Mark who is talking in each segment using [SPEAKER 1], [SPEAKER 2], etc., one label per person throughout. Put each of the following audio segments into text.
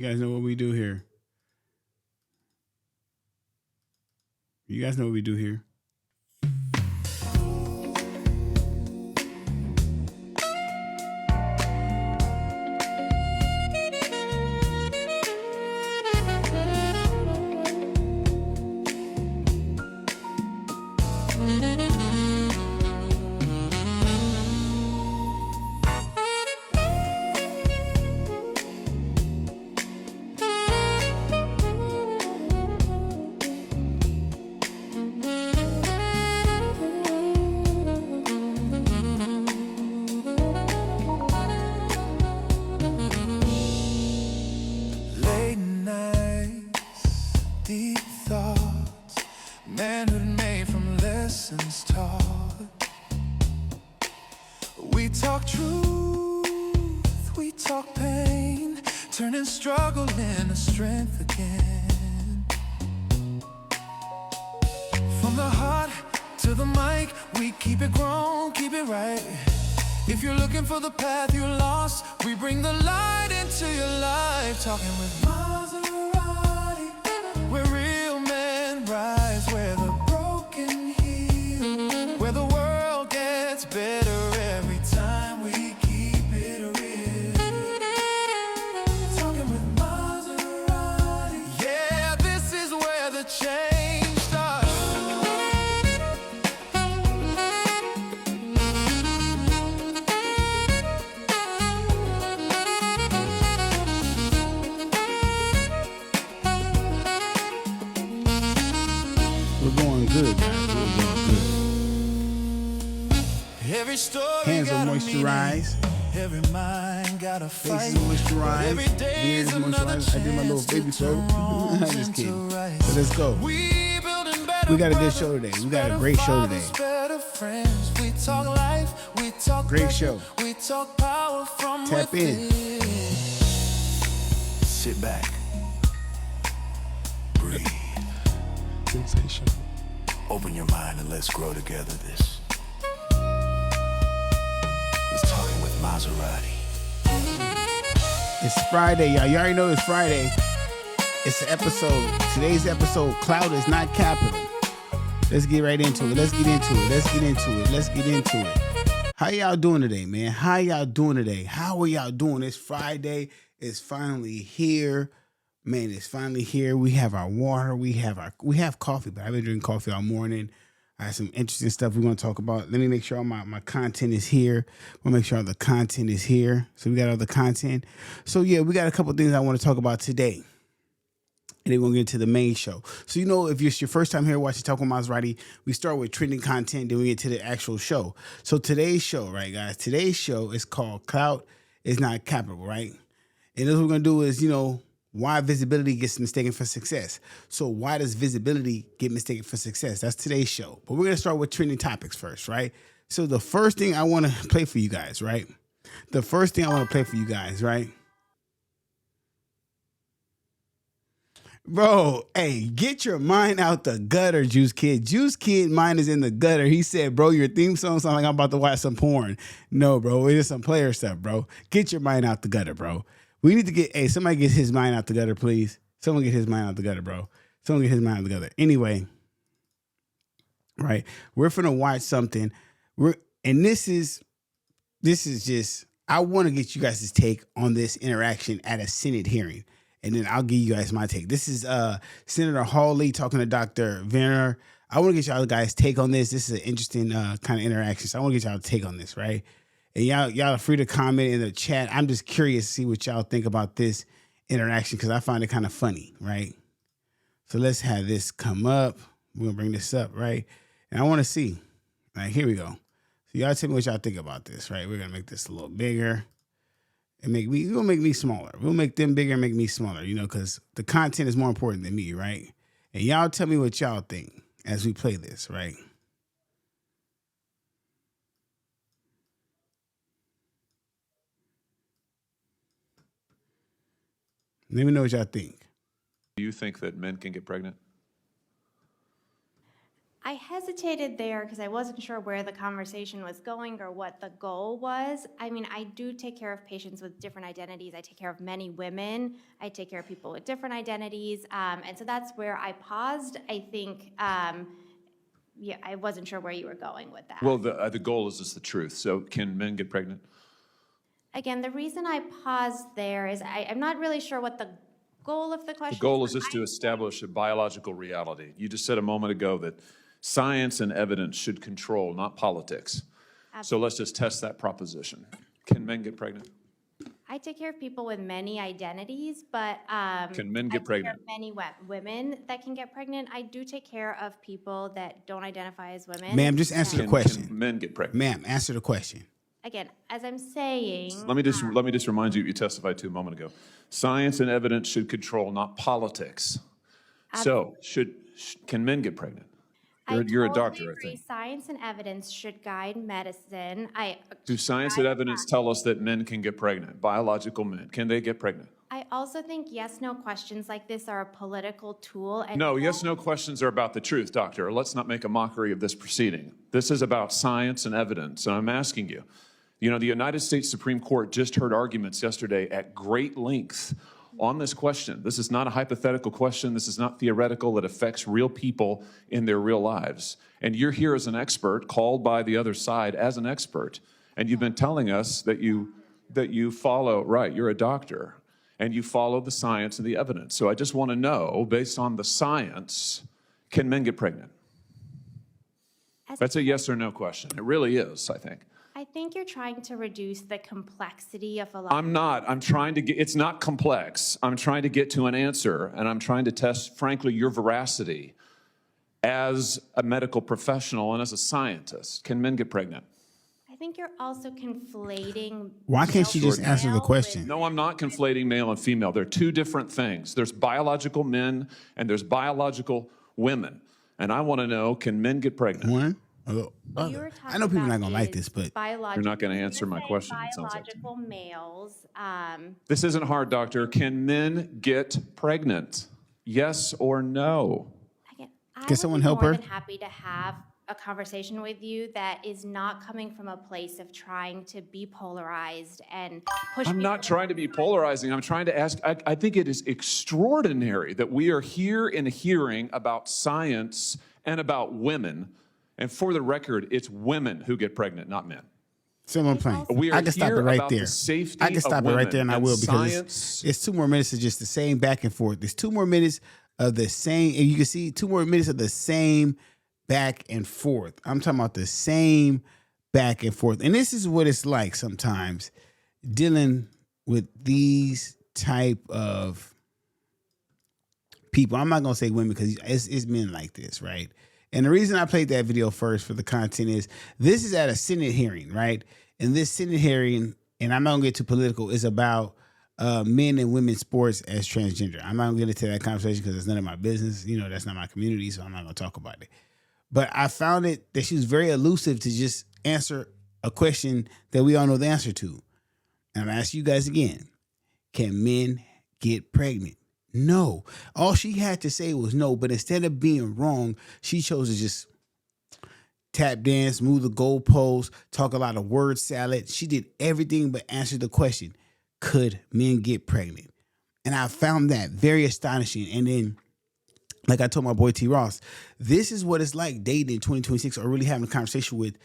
[SPEAKER 1] You guys know what we do here. You guys know what we do here.
[SPEAKER 2] Late nights, deep thoughts, manhood made from lessons taught. We talk truth, we talk pain, turning struggle into strength again. From the heart to the mic, we keep it grown, keep it right. If you're looking for the path you're lost, we bring the light into your life. Talking with Maserati, where real men rise, where the broken heal, where the world gets better every time we keep it real. Talking with Maserati, yeah, this is where the change starts.
[SPEAKER 1] We're going good, guys. We're going good.
[SPEAKER 2] Every story
[SPEAKER 1] Hands are
[SPEAKER 2] got a
[SPEAKER 1] moisturized.
[SPEAKER 2] meaning, every mind got a fight.
[SPEAKER 1] Faces moisturized.
[SPEAKER 2] Every day
[SPEAKER 1] Beard
[SPEAKER 2] is
[SPEAKER 1] is
[SPEAKER 2] another
[SPEAKER 1] moisturized. I did my little
[SPEAKER 2] chance
[SPEAKER 1] baby
[SPEAKER 2] to
[SPEAKER 1] throat.
[SPEAKER 2] turn wrongs
[SPEAKER 1] Just
[SPEAKER 2] into
[SPEAKER 1] kidding.
[SPEAKER 2] rights.
[SPEAKER 1] So let's go.
[SPEAKER 2] We building better
[SPEAKER 1] We got a good
[SPEAKER 2] brothers,
[SPEAKER 1] show today. We got a
[SPEAKER 2] better
[SPEAKER 1] great show
[SPEAKER 2] fathers,
[SPEAKER 1] today.
[SPEAKER 2] better friends. We talk life, we talk
[SPEAKER 1] Great
[SPEAKER 2] pressure,
[SPEAKER 1] show.
[SPEAKER 2] we talk power from
[SPEAKER 1] Tap in.
[SPEAKER 2] within. Sit back, breathe,
[SPEAKER 3] Sensational.
[SPEAKER 2] open your mind and let's grow together. This is Talking with Maserati.
[SPEAKER 1] It's Friday, y'all. You already know it's Friday. It's the episode. Today's episode, Clout is not capital. Let's get right into it. Let's get into it. Let's get into it. Let's get into it. How y'all doing today, man? How y'all doing today? How are y'all doing? It's Friday. It's finally here. Man, it's finally here. We have our water. We have coffee, but I've been drinking coffee all morning. I have some interesting stuff we want to talk about. Let me make sure all my content is here. We'll make sure all the content is here. So we got all the content. So yeah, we got a couple things I want to talk about today. And then we'll get into the main show. So, you know, if it's your first time here watching Talk with Maserati, we start with trending content, then we get to the actual show. So today's show, right, guys? Today's show is called Clout is Not Capital, right? And what we're going to do is, you know, why visibility gets mistaken for success. So why does visibility get mistaken for success? That's today's show. But we're going to start with trending topics first, right? So the first thing I want to play for you guys, right? Bro, hey, get your mind out the gutter, Juice Kid. Juice Kid mind is in the gutter. He said, bro, your theme song sounds like I'm about to watch some porn. No, bro, it is some player stuff, bro. Get your mind out the gutter, bro. We need to get, hey, somebody get his mind out the gutter, please. Someone get his mind out the gutter, bro. Someone get his mind out the gutter. Anyway, right, we're finna watch something. And this is just, I want to get you guys' take on this interaction at a Senate hearing. And then I'll give you guys my take. This is Senator Hawley talking to Dr. Verma. I want to get y'all guys' take on this. This is an interesting kind of interaction. So I want to get y'all take on this, right? And y'all are free to comment in the chat. I'm just curious to see what y'all think about this interaction because I find it kind of funny, right? So let's have this come up. We're going to bring this up, right? And I want to see. All right, here we go. So y'all tell me what y'all think about this, right? We're going to make this a little bigger. And we'll make me smaller. We'll make them bigger and make me smaller, you know, because the content is more important than me, right? And y'all tell me what y'all think as we play this, right? Let me know what y'all think.
[SPEAKER 3] Do you think that men can get pregnant?
[SPEAKER 4] I hesitated there because I wasn't sure where the conversation was going or what the goal was. I mean, I do take care of patients with different identities. I take care of many women. I take care of people with different identities. And so that's where I paused. I think, yeah, I wasn't sure where you were going with that.
[SPEAKER 5] Well, the goal is just the truth. So can men get pregnant?
[SPEAKER 4] Again, the reason I paused there is I'm not really sure what the goal of the question
[SPEAKER 5] The goal is
[SPEAKER 4] but
[SPEAKER 5] just to establish a biological reality. You just said a moment ago that science and evidence should control, not politics. So let's just test that proposition. Can men get pregnant?
[SPEAKER 4] I take care of people with many identities, but
[SPEAKER 5] Can men get
[SPEAKER 4] I take care
[SPEAKER 5] pregnant?
[SPEAKER 4] of many women that can get pregnant. I do take care of people that don't identify as women.
[SPEAKER 1] Ma'am, just answer the question.
[SPEAKER 5] Can men get pregnant?
[SPEAKER 1] Ma'am, answer the question.
[SPEAKER 4] Again, as I'm saying,
[SPEAKER 5] Let me just remind you what you testified to a moment ago. Science and evidence should control, not politics. So can men get pregnant? You're a doctor, I
[SPEAKER 4] agree.
[SPEAKER 5] think.
[SPEAKER 4] Science and evidence should guide medicine.
[SPEAKER 5] Do science and evidence tell us that men can get pregnant? Biological men, can they get pregnant?
[SPEAKER 4] I also think yes/no questions like this are a political tool. And
[SPEAKER 5] No, yes/no questions are about the truth, doctor. Let's not make a mockery of this proceeding. This is about science and evidence, and I'm asking you. You know, the United States Supreme Court just heard arguments yesterday at great length on this question. This is not a hypothetical question. This is not theoretical. It affects real people in their real lives. And you're here as an expert, called by the other side as an expert. And you've been telling us that you follow, right, you're a doctor, and you follow the science and the evidence. So I just want to know, based on the science, can men get pregnant? That's a yes or no question. It really is, I think.
[SPEAKER 4] I think you're trying to reduce the complexity of a lot.
[SPEAKER 5] I'm not. I'm trying to get, it's not complex. I'm trying to get to an answer, and I'm trying to test, frankly, your veracity as a medical professional and as a scientist. Can men get pregnant?
[SPEAKER 4] I think you're also conflating.
[SPEAKER 1] Why can't she just answer the
[SPEAKER 4] male
[SPEAKER 1] question?
[SPEAKER 5] No, I'm not conflating male and female. They're two different things. There's biological men and there's biological women. And I want to know, can men get pregnant?
[SPEAKER 1] One or the
[SPEAKER 4] What you
[SPEAKER 1] other?
[SPEAKER 4] were
[SPEAKER 1] I know people are not
[SPEAKER 4] talking
[SPEAKER 1] going to
[SPEAKER 4] about
[SPEAKER 1] like this,
[SPEAKER 4] is
[SPEAKER 1] but
[SPEAKER 5] You're not going to answer my
[SPEAKER 4] saying
[SPEAKER 5] question, it sounds like to me.
[SPEAKER 4] biological males.
[SPEAKER 5] This isn't hard, doctor. Can men get pregnant? Yes or no?
[SPEAKER 4] Again, I
[SPEAKER 1] Can someone
[SPEAKER 4] would be
[SPEAKER 1] help
[SPEAKER 4] more
[SPEAKER 1] her?
[SPEAKER 4] than happy to have a conversation with you that is not coming from a place of trying to be polarized and push.
[SPEAKER 5] I'm not trying to be polarizing. I'm trying to ask, I think it is extraordinary that we are here in a hearing about science and about women. And for the record, it's women who get pregnant, not men.
[SPEAKER 1] someone playing.
[SPEAKER 5] We are
[SPEAKER 1] I can stop it
[SPEAKER 5] here
[SPEAKER 1] right
[SPEAKER 5] about the
[SPEAKER 1] there.
[SPEAKER 5] safety
[SPEAKER 1] I can
[SPEAKER 5] of
[SPEAKER 1] stop it right
[SPEAKER 5] women
[SPEAKER 1] there, and I
[SPEAKER 5] and
[SPEAKER 1] will, because
[SPEAKER 5] science.
[SPEAKER 1] it's 2 more minutes of just the same back and forth. There's 2 more minutes of the same, and you can see 2 more minutes of the same back and forth. I'm talking about the same back and forth. And this is what it's like sometimes dealing with these type of people. I'm not going to say women because it's men like this, right? And the reason I played that video first for the content is this is at a Senate hearing, right? And this Senate hearing, and I'm not going to get too political, is about men and women's sports as transgender. I'm not going to get into that conversation because it's none of my business. You know, that's not my community, so I'm not going to talk about it. But I found it that she was very elusive to just answer a question that we all know the answer to. And I'm going to ask you guys again. Can men get pregnant? No. All she had to say was no, but instead of being wrong, she chose to just tap dance, move the goalposts, talk a lot of word salad. She did everything but answer the question, could men get pregnant? And I found that very astonishing. And then, like I told my boy T. Ross, this is what it's like dating in 2026 or really having a conversation with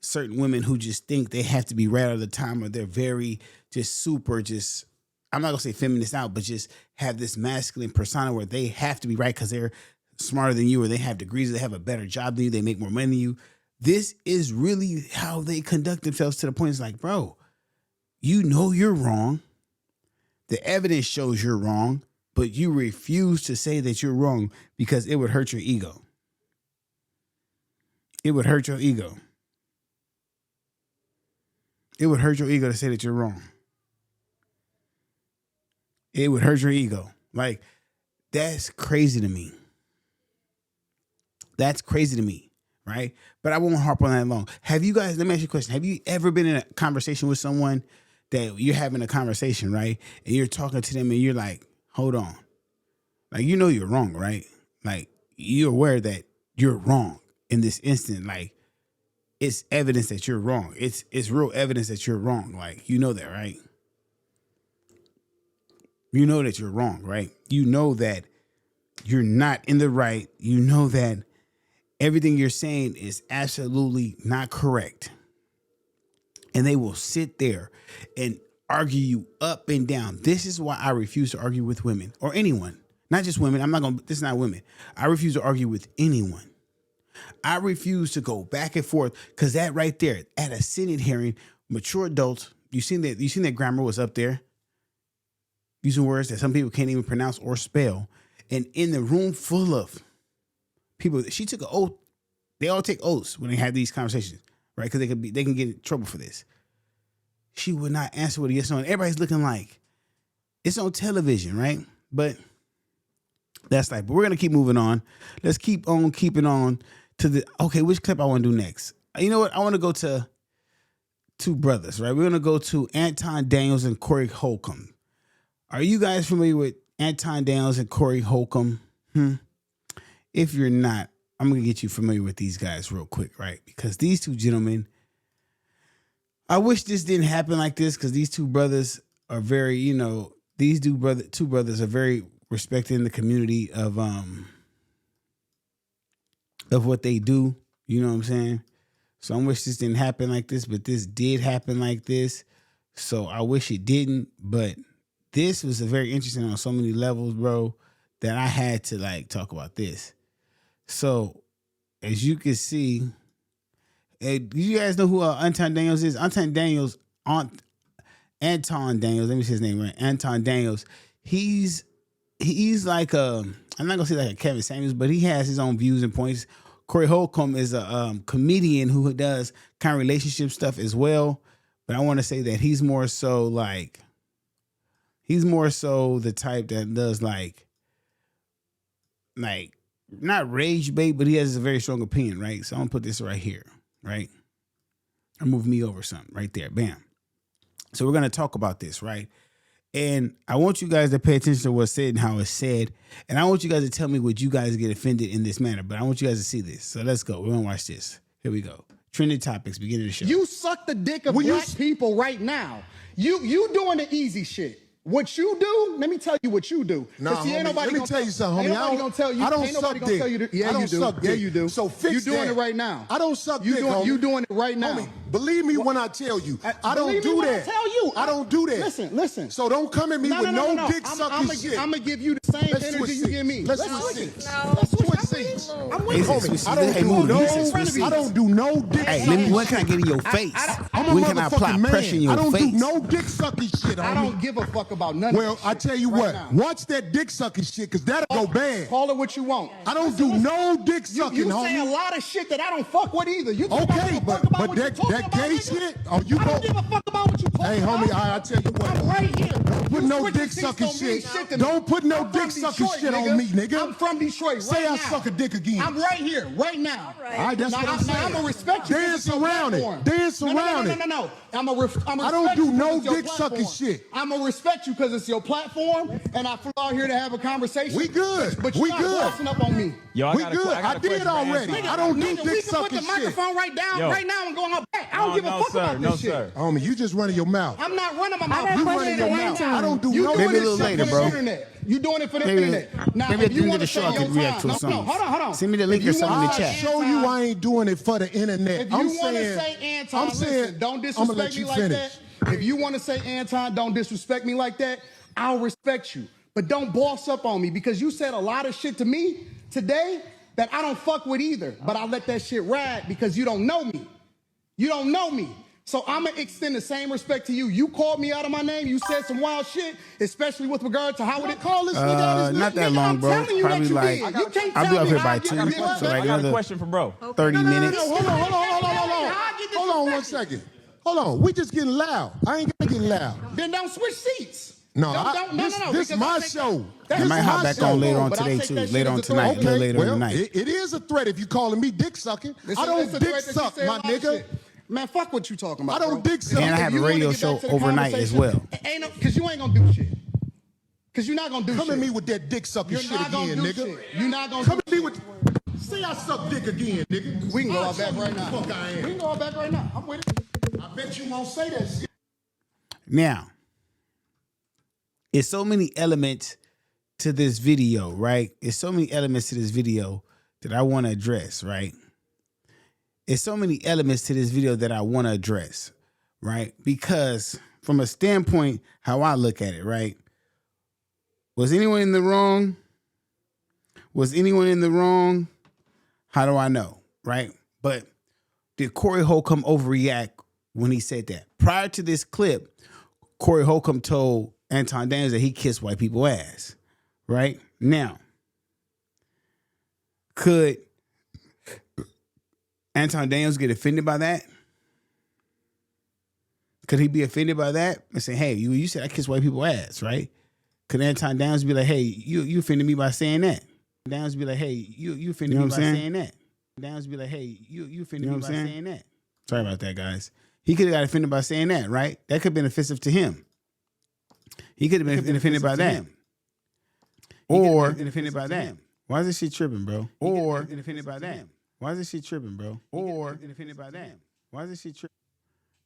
[SPEAKER 1] certain women who just think they have to be right all the time, or they're very just super just, I'm not going to say feminist out, but just have this masculine persona where they have to be right because they're smarter than you, or they have degrees, or they have a better job than you, they make more money than you. This is really how they conduct themselves, to the point it's like, bro, you know you're wrong. The evidence shows you're wrong, but you refuse to say that you're wrong because it would hurt your ego. It would hurt your ego. It would hurt your ego to say that you're wrong. It would hurt your ego. Like, that's crazy to me. That's crazy to me, right? But I won't harp on that long. Have you guys, let me ask you a question. Have you ever been in a conversation with someone that you're having a conversation, right? And you're talking to them and you're like, hold on. Like, you know you're wrong, right? Like, you're aware that you're wrong. in this instant, like, it's evidence that you're wrong. It's real evidence that you're wrong. Like, you know that, right? You know that you're wrong, right? You know that you're not in the right. You know that everything you're saying is absolutely not correct. And they will sit there and argue you up and down. This is why I refuse to argue with women or anyone. Not just women. This is not women. I refuse to argue with anyone. I refuse to go back and forth because that right there at a Senate hearing, mature adults, you seen that grammar was up there. Using words that some people can't even pronounce or spell. And in the room full of people, she took an oath. They all take oaths when they have these conversations, right? Because they can get in trouble for this. She would not answer with a yes or no. Everybody's looking like it's on television, right? But that's like, but we're going to keep moving on. Let's keep on keeping on to okay, which clip I want to do next? You know what? I want to go to two brothers, right? We're going to go to Anton Daniels and Corey Holcomb. Are you guys familiar with Anton Daniels and Corey Holcomb? If you're not, I'm going to get you familiar with these guys real quick, right? Because these two gentlemen, I wish this didn't happen like this because these two brothers are very, two brothers are very respected in the community of what they do. You know what I'm saying? So I wish this didn't happen like this, but this did happen like this. So I wish it didn't, but this was a very interesting on so many levels, bro, that I had to like talk about this. So as you can see, you guys know who Anton Daniels is? Anton Daniels, let me say his name right. Anton Daniels. He's like I'm not gonna say like a Kevin Samuels, but he has his own views and points. Corey Holcomb is a comedian who does kind of relationship stuff as well. But I want to say that he's more so the type that does like not rage bait, but he has a very strong opinion, right? So I'm gonna put this right here, right? Or move me over something right there. Bam. So we're gonna talk about this, right? And I want you guys to pay attention to what's said and how it's said. And I want you guys to tell me would you guys get offended in this manner. But I want you guys to see this. So let's go. We're gonna watch this. Here we go. Trending topics, beginning of the show.
[SPEAKER 6] You suck the dick of black people right now. You doing the easy shit. What you do, let me tell you what you do.
[SPEAKER 3] Nah,
[SPEAKER 6] see, ain't
[SPEAKER 3] homie,
[SPEAKER 6] nobody
[SPEAKER 3] let me tell you something, homie.
[SPEAKER 6] Ain't nobody gonna tell you.
[SPEAKER 3] I don't
[SPEAKER 6] ain't
[SPEAKER 3] suck
[SPEAKER 6] nobody gonna
[SPEAKER 3] dick.
[SPEAKER 6] tell you. Yeah,
[SPEAKER 3] I don't
[SPEAKER 6] you do.
[SPEAKER 3] suck
[SPEAKER 6] Yeah,
[SPEAKER 3] dick.
[SPEAKER 6] you do.
[SPEAKER 3] So fix
[SPEAKER 6] You doing
[SPEAKER 3] that.
[SPEAKER 6] it right now.
[SPEAKER 3] I don't suck dick, homie.
[SPEAKER 6] You doing it right now.
[SPEAKER 3] Homie, believe me when I tell you. I don't
[SPEAKER 6] Believe me
[SPEAKER 3] do
[SPEAKER 6] when
[SPEAKER 3] that.
[SPEAKER 6] I tell you.
[SPEAKER 3] I don't do that.
[SPEAKER 6] Listen.
[SPEAKER 3] So don't come at me with no dick sucking shit.
[SPEAKER 6] I'm gonna give you the same
[SPEAKER 3] Let's
[SPEAKER 6] energy
[SPEAKER 3] switch
[SPEAKER 6] you give me.
[SPEAKER 3] Let's switch seats. Let's switch seats.
[SPEAKER 6] I'm with
[SPEAKER 3] Homie,
[SPEAKER 6] you.
[SPEAKER 3] I don't do no dick
[SPEAKER 1] Hey,
[SPEAKER 3] sucking
[SPEAKER 1] when can I get in your face?
[SPEAKER 3] I'm
[SPEAKER 1] When
[SPEAKER 3] a
[SPEAKER 1] can I apply
[SPEAKER 3] motherfucking
[SPEAKER 1] pressure in
[SPEAKER 3] man. I
[SPEAKER 1] your
[SPEAKER 3] don't
[SPEAKER 1] face?
[SPEAKER 3] do no dick sucking shit, homie.
[SPEAKER 6] I don't give a fuck about none of
[SPEAKER 3] Well,
[SPEAKER 6] this
[SPEAKER 3] I
[SPEAKER 6] shit
[SPEAKER 3] tell you
[SPEAKER 6] right
[SPEAKER 3] what.
[SPEAKER 6] now.
[SPEAKER 3] Watch that dick sucking shit, because that'll go bad.
[SPEAKER 6] Call it what you want.
[SPEAKER 3] I don't do no dick sucking,
[SPEAKER 6] You
[SPEAKER 3] homie.
[SPEAKER 6] say a lot of shit that I don't fuck with either. You think I
[SPEAKER 3] Okay,
[SPEAKER 6] give a fuck
[SPEAKER 3] but
[SPEAKER 6] about what you
[SPEAKER 3] that
[SPEAKER 6] talking about,
[SPEAKER 3] gay
[SPEAKER 6] nigga?
[SPEAKER 3] shit? Oh, you
[SPEAKER 6] I
[SPEAKER 3] go.
[SPEAKER 6] don't give a fuck about what you talking
[SPEAKER 3] Hey,
[SPEAKER 6] about.
[SPEAKER 3] homie, I tell you what.
[SPEAKER 6] I'm right here.
[SPEAKER 3] Don't put
[SPEAKER 6] You
[SPEAKER 3] no
[SPEAKER 6] switching
[SPEAKER 3] dick
[SPEAKER 6] seats
[SPEAKER 3] sucking
[SPEAKER 6] don't mean
[SPEAKER 3] shit.
[SPEAKER 6] shit to me.
[SPEAKER 3] Don't put no
[SPEAKER 6] I'm from
[SPEAKER 3] dick sucking
[SPEAKER 6] Detroit,
[SPEAKER 3] shit
[SPEAKER 6] nigga.
[SPEAKER 3] on me, nigga.
[SPEAKER 6] I'm from Detroit.
[SPEAKER 3] Say
[SPEAKER 6] right
[SPEAKER 3] I
[SPEAKER 6] now.
[SPEAKER 3] suck a dick again.
[SPEAKER 6] I'm right here, right now.
[SPEAKER 3] All right, that's what I'm saying.
[SPEAKER 6] I'm gonna respect you. 'cause
[SPEAKER 3] Dance
[SPEAKER 6] it's your
[SPEAKER 3] around it.
[SPEAKER 6] platform.
[SPEAKER 3] Dance around it.
[SPEAKER 6] No. I'm gonna
[SPEAKER 3] I don't do no dick
[SPEAKER 6] sucking
[SPEAKER 3] sucking shit.
[SPEAKER 6] I'm gonna respect you because it's your platform, and I flew out here to have a conversation.
[SPEAKER 3] We good.
[SPEAKER 6] But
[SPEAKER 3] We
[SPEAKER 6] you're not
[SPEAKER 3] good.
[SPEAKER 6] bossing up on me.
[SPEAKER 7] Yo,
[SPEAKER 3] We good. I did already. I don't do
[SPEAKER 6] Nigga,
[SPEAKER 3] dick
[SPEAKER 6] we can put
[SPEAKER 3] sucking
[SPEAKER 6] the
[SPEAKER 3] shit.
[SPEAKER 6] microphone right now and go on back. I don't give a
[SPEAKER 7] no,
[SPEAKER 6] fuck
[SPEAKER 7] sir.
[SPEAKER 6] about
[SPEAKER 7] No,
[SPEAKER 6] this shit.
[SPEAKER 7] sir.
[SPEAKER 3] Homie, you just running your mouth.
[SPEAKER 6] I'm not running my mouth.
[SPEAKER 8] got a
[SPEAKER 6] You
[SPEAKER 8] question
[SPEAKER 6] running
[SPEAKER 8] for
[SPEAKER 6] your mouth.
[SPEAKER 8] Anton.
[SPEAKER 3] I don't do
[SPEAKER 6] You
[SPEAKER 3] no
[SPEAKER 6] doing
[SPEAKER 1] Maybe a
[SPEAKER 6] this
[SPEAKER 1] little
[SPEAKER 6] shit
[SPEAKER 1] later,
[SPEAKER 6] for
[SPEAKER 1] bro.
[SPEAKER 6] the internet. You doing it for the
[SPEAKER 1] Maybe-
[SPEAKER 6] internet. Now,
[SPEAKER 1] maybe at
[SPEAKER 6] if
[SPEAKER 1] the
[SPEAKER 6] you
[SPEAKER 1] end of
[SPEAKER 6] want
[SPEAKER 1] the
[SPEAKER 6] to
[SPEAKER 1] show
[SPEAKER 6] say
[SPEAKER 1] I
[SPEAKER 6] your
[SPEAKER 1] can react to
[SPEAKER 6] time,
[SPEAKER 1] something.
[SPEAKER 6] hold on.
[SPEAKER 1] Send me the link
[SPEAKER 6] If
[SPEAKER 1] or
[SPEAKER 6] you
[SPEAKER 1] something in the
[SPEAKER 6] wanna
[SPEAKER 1] chat.
[SPEAKER 6] say
[SPEAKER 3] Show you I ain't doing it for the internet.
[SPEAKER 6] If you want to say Anton, listen, don't
[SPEAKER 3] I'ma
[SPEAKER 6] disrespect
[SPEAKER 3] let
[SPEAKER 6] me
[SPEAKER 3] you
[SPEAKER 6] like
[SPEAKER 3] finish.
[SPEAKER 6] that. If you want to say Anton, don't disrespect me like that, I'll respect you. But don't boss up on me because you said a lot of shit to me today that I don't fuck with either. But I let that shit ride because you don't know me. You don't know me. So I'm going to extend the same respect to you. You called me out of my name. You said some wild shit, especially with regard to how would it call this nigga out his
[SPEAKER 1] Not that
[SPEAKER 6] nigga,
[SPEAKER 1] long,
[SPEAKER 6] I'm
[SPEAKER 1] bro.
[SPEAKER 6] telling you
[SPEAKER 1] Probably
[SPEAKER 6] that you
[SPEAKER 1] like
[SPEAKER 6] did. You can't
[SPEAKER 1] I'll
[SPEAKER 6] tell
[SPEAKER 1] be up
[SPEAKER 6] me
[SPEAKER 1] here
[SPEAKER 6] how
[SPEAKER 1] by
[SPEAKER 6] I get
[SPEAKER 1] 2,
[SPEAKER 6] this
[SPEAKER 1] so
[SPEAKER 6] respect.
[SPEAKER 1] like
[SPEAKER 7] I got a
[SPEAKER 1] another
[SPEAKER 7] question for bro.
[SPEAKER 1] 30
[SPEAKER 6] No,
[SPEAKER 1] minutes.
[SPEAKER 3] Hold on 1 second. Hold on. We just getting loud. I ain't gonna get loud.
[SPEAKER 6] Then don't switch seats.
[SPEAKER 3] No,
[SPEAKER 6] This
[SPEAKER 3] this my show.
[SPEAKER 1] I might hop back on later on today too. Later on tonight, a little later
[SPEAKER 3] well,
[SPEAKER 1] tonight.
[SPEAKER 3] it is a threat if you calling me dick sucking. I don't dick suck, my nigga.
[SPEAKER 6] Man, fuck what you talking about.
[SPEAKER 3] I don't
[SPEAKER 6] bro.
[SPEAKER 3] dick suck.
[SPEAKER 1] And I have a
[SPEAKER 6] You wanna
[SPEAKER 1] radio
[SPEAKER 6] get
[SPEAKER 1] show
[SPEAKER 6] back to the
[SPEAKER 1] overnight as
[SPEAKER 6] conversation?
[SPEAKER 1] well.
[SPEAKER 6] Ain't no, cause you ain't gonna do shit. Cause you're not gonna do
[SPEAKER 3] Come
[SPEAKER 6] shit.
[SPEAKER 3] at me with that dick sucking
[SPEAKER 6] You're
[SPEAKER 3] shit
[SPEAKER 6] not gonna
[SPEAKER 3] again,
[SPEAKER 6] do
[SPEAKER 3] nigga.
[SPEAKER 6] shit. You're not gonna
[SPEAKER 3] Come
[SPEAKER 6] do
[SPEAKER 3] at me with. Say I suck dick again, nigga.
[SPEAKER 6] We can go out back right now.
[SPEAKER 3] Fuck I am.
[SPEAKER 6] We can go out back right now. I'm with it.
[SPEAKER 3] I bet you won't say that shit.
[SPEAKER 1] Now, it's so many elements to this video, right? It's so many elements to this video that I want to address, right? It's so many elements to this video that I want to address, right? Because from a standpoint, how I look at it, right? Was anyone in the wrong? Was anyone in the wrong? How do I know, right? But did Corey Holcomb overreact when he said that? Prior to this clip, Corey Holcomb told Anton Daniels that he kissed white people ass, right? Now, could Anton Daniels get offended by that? Could he be offended by that and say, hey, you said I kiss white people ass, right? Could Anton Daniels be like, hey, you offended me by saying that? Daniels be like, hey, you offended me by saying that. Daniels be like, hey, you offended me by saying that. Sorry about that, guys. He could have got offended by saying that, right? That could have been offensive to him. He could have been offended by that. Or offended by that. Why is this shit tripping, bro? Or offended by that. Why is this shit tripping, bro? Or offended by that. Why is this shit tripping?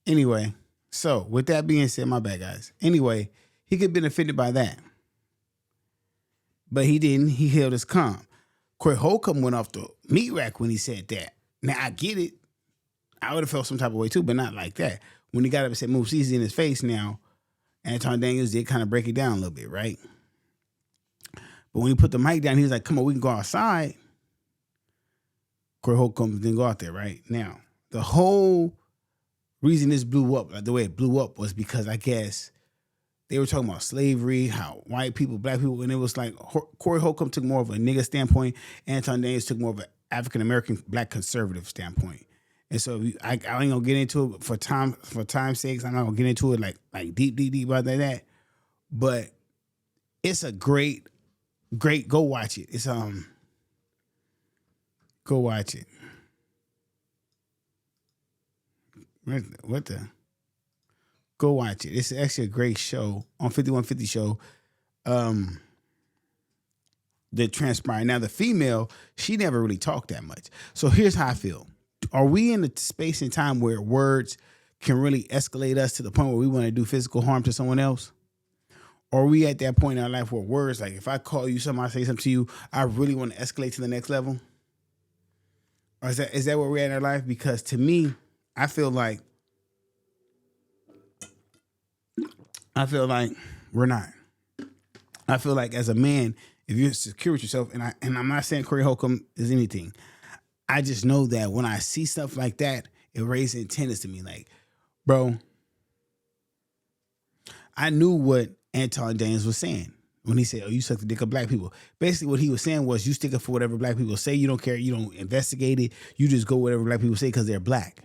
[SPEAKER 1] Anyway, so with that being said, my bad, guys. Anyway, he could have been offended by that. But he didn't. He held his calm. Corey Holcomb went off the meat rack when he said that. Now, I get it. I would have felt some type of way too, but not like that. When he got up and said, move easy in his face now, Anton Daniels did kind of break it down a little bit, right? But when he put the mic down, he was like, come on, we can go outside. Corey Holcomb didn't go out there, right? Now, the whole reason this blew up, like the way it blew up, was because I guess they were talking about slavery, how white people, black people, and it was like Corey Holcomb took more of a nigga standpoint. Anton Daniels took more of an African-American black conservative standpoint. And so I ain't gonna get into it for time's sake. I'm not gonna get into it like deep about that. But it's a great, go watch it. It's go watch it. What the? Go watch it. It's actually a great show on 5150 show. That transpired. Now the female, she never really talked that much. So here's how I feel. Are we in a space and time where words can really escalate us to the point where we want to do physical harm to someone else? Or are we at that point in our life where words, like if I call you something, I say something to you, I really want to escalate to the next level? Or is that where we're at in our life? Because to me, I feel like we're not. I feel like as a man, if you're secure with yourself, and I'm not saying Corey Holcomb is anything, I just know that when I see stuff like that, it raises antennas to me. Like, bro, I knew what Anton Daniels was saying when he said, oh, you suck the dick of black people. Basically, what he was saying was you stick up for whatever black people say. You don't care. You don't investigate it. You just go whatever black people say because they're black.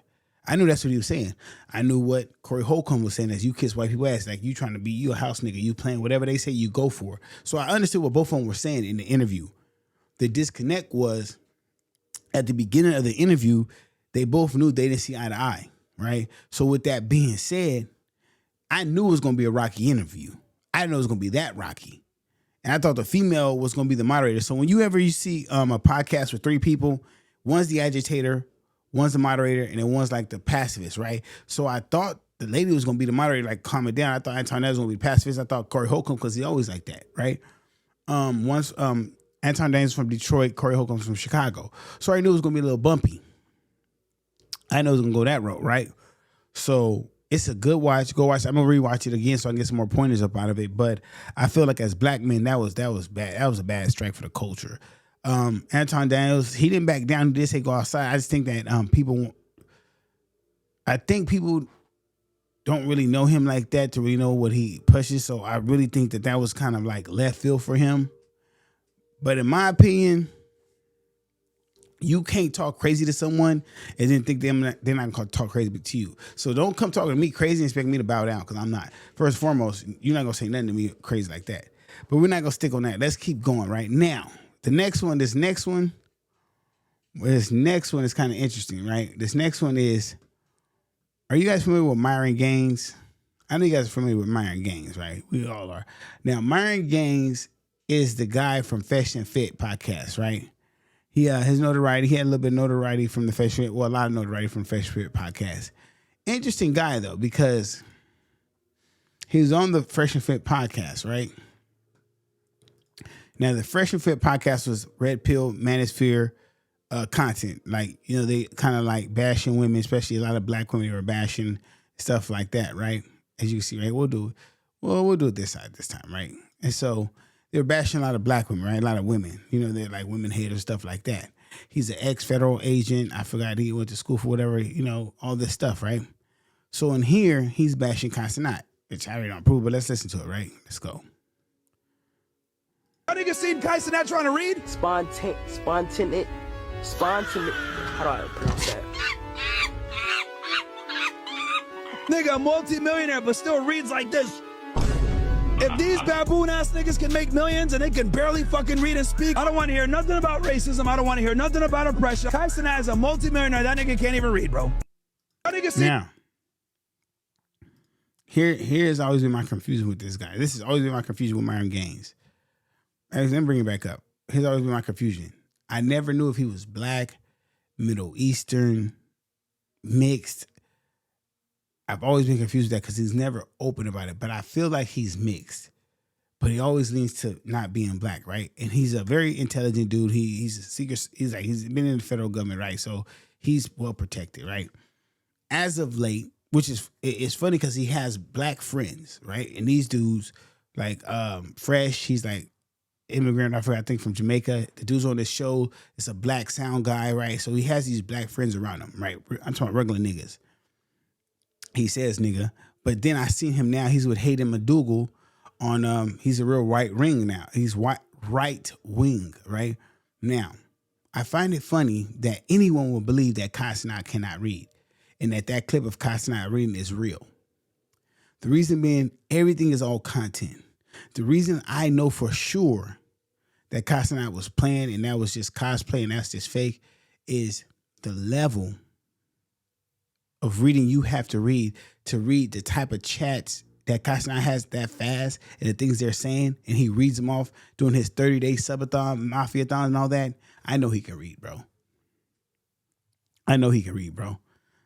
[SPEAKER 1] I knew that's what he was saying. I knew what Corey Holcomb was saying, as you kiss white people ass, like you trying to be, you a house nigga, you playing whatever they say, you go for. So I understood what both of them were saying in the interview. The disconnect was at the beginning of the interview, they both knew they didn't see eye to eye, right? So with that being said, I knew it was going to be a rocky interview. I didn't know it was going to be that rocky. And I thought the female was going to be the moderator. So when you see a podcast with three people, one's the agitator, one's the moderator, and then one's like the pacifist, right? So I thought the lady was going to be the moderator, like calm it down. I thought Anton was going to be pacifist. I thought Corey Holcomb, because he always like that, right? Once Anton Daniels from Detroit, Corey Holcomb's from Chicago. So I knew it was going to be a little bumpy. I know it was going to go that road, right? So it's a good watch. Go watch. I'm going to rewatch it again so I can get some more pointers up out of it. But I feel like as black men, that was bad. That was a bad strike for the culture. Anton Daniels, he didn't back down. He did say go outside. I just think that people don't really know him like that to really know what he pushes. So I really think that was kind of like left field for him. But in my opinion, you can't talk crazy to someone and then think they're not going to talk crazy to you. So don't come talking to me crazy and expect me to bow down, because I'm not. First and foremost, you're not going to say nothing to me crazy like that. But we're not going to stick on that. Let's keep going right now. This next one is kind of interesting, right? This next one is, are you guys familiar with Myron Gaines? I know you guys are familiar with Myron Gaines, right? We all are. Now, Myron Gaines is the guy from Fresh and Fit podcast, right? his notoriety. He had a little bit of notoriety from the Fresh Fit. Well, a lot of notoriety from the Fresh Fit podcast. Interesting guy though, because he was on the Fresh and Fit podcast, right? Now the Fresh and Fit podcast was red pill manosphere content. Like, they kind of like bashing women, especially a lot of black women were bashing stuff like that, right? As you can see, right? We'll do it this side this time, right? And so they were bashing a lot of black women, right? A lot of women. They're like women haters, stuff like that. He's an ex-federal agent. I forgot he went to school for whatever, all this stuff, right? So in here, he's bashing Cenat, which I already don't prove, but let's listen to it, right? Let's go.
[SPEAKER 7] Y'all niggas seen Cenat trying to read?
[SPEAKER 8] Spontaneous. How do I pronounce that?
[SPEAKER 7] Nigga, a multi-millionaire, but still reads like this. If these baboon-ass niggas can make millions and they can barely fucking read and speak, I don't want to hear nothing about racism. I don't want to hear nothing about oppression. Cenat is a multi-millionaire. That nigga can't even read, bro. Y'all niggas seen...
[SPEAKER 1] Now, here's always been my confusion with this guy. This has always been my confusion with Myron Gaines. Let me bring it back up. Here's always been my confusion. I never knew if he was black, Middle Eastern, mixed. I've always been confused with that because he's never open about it. But I feel like he's mixed. But he always leans to not being black, right? And he's a very intelligent dude. He's a secret. He's been in the federal government, right? So he's well protected, right? As of late, which is it's funny because he has black friends, right? And these dudes, like Fresh, he's like immigrant, I think from Jamaica. The dude's on this show, it's a black sound guy, right? So he has these black friends around him, right? I'm talking regular niggas. He says nigga, but then I seen him now. He's with Hayden McDougal on. He's a real right wing now. He's right wing, right? Now, I find it funny that anyone will believe that Cenat cannot read, and that clip of Cenat reading is real. The reason being, everything is all content. The reason I know for sure that Cenat was playing and that was just cosplay and that's just fake is the level of reading you have to read the type of chats that Cenat has that fast and the things they're saying, and he reads them off during his 30-day subathon, mafia-thon and all that. I know he can read, bro. I know he can read, bro.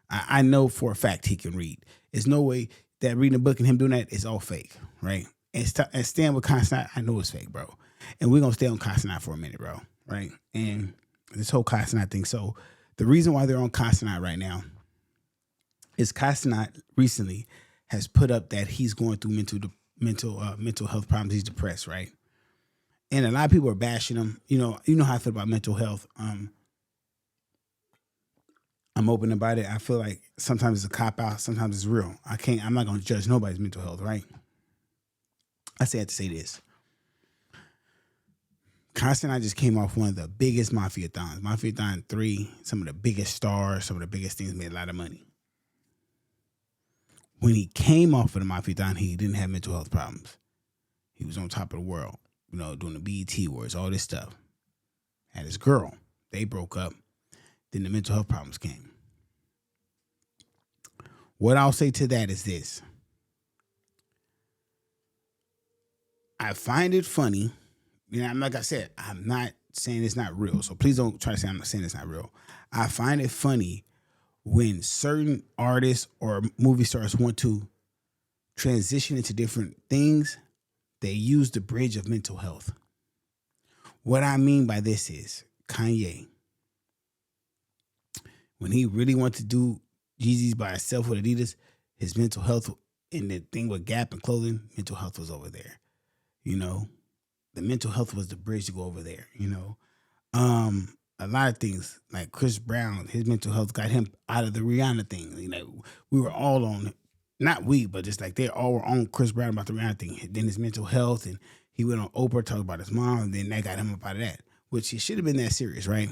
[SPEAKER 1] I know for a fact he can read. There's no way that reading a book and him doing that is all fake, right? And staying with Cenat, I know it's fake, bro. And we're going to stay on Cenat for a minute, bro, right? And this whole Cenat thing. So the reason why they're on Cenat right now is Cenat recently has put up that he's going through mental health problems. He's depressed, right? And a lot of people are bashing him. You know how I feel about mental health. I'm open about it. I feel like sometimes it's a cop-out, sometimes it's real. I'm not going to judge nobody's mental health, right? I have to say this. Cenat just came off one of the biggest mafia-thons. Mafia-thon 3, some of the biggest stars, some of the biggest things, made a lot of money. When he came off of the mafia-thon, he didn't have mental health problems. He was on top of the world, doing the BET Awards, all this stuff. Had his girl. They broke up. Then the mental health problems came. What I'll say to that is this. I find it funny. Like I said, I'm not saying it's not real. So please don't try to say I'm not saying it's not real. I find it funny when certain artists or movie stars want to transition into different things, they use the bridge of mental health. What I mean by this is Kanye. When he really wanted to do Yeezys by himself with Adidas, his mental health and the thing with Gap and clothing, mental health was over there. The mental health was the bridge to go over there. A lot of things like Chris Brown, his mental health got him out of the Rihanna thing. We were all on, not we, but just like they all were on Chris Brown about the Rihanna thing. Then his mental health, and he went on Oprah talking about his mom, and then that got him up out of that, which he should have been that serious, right?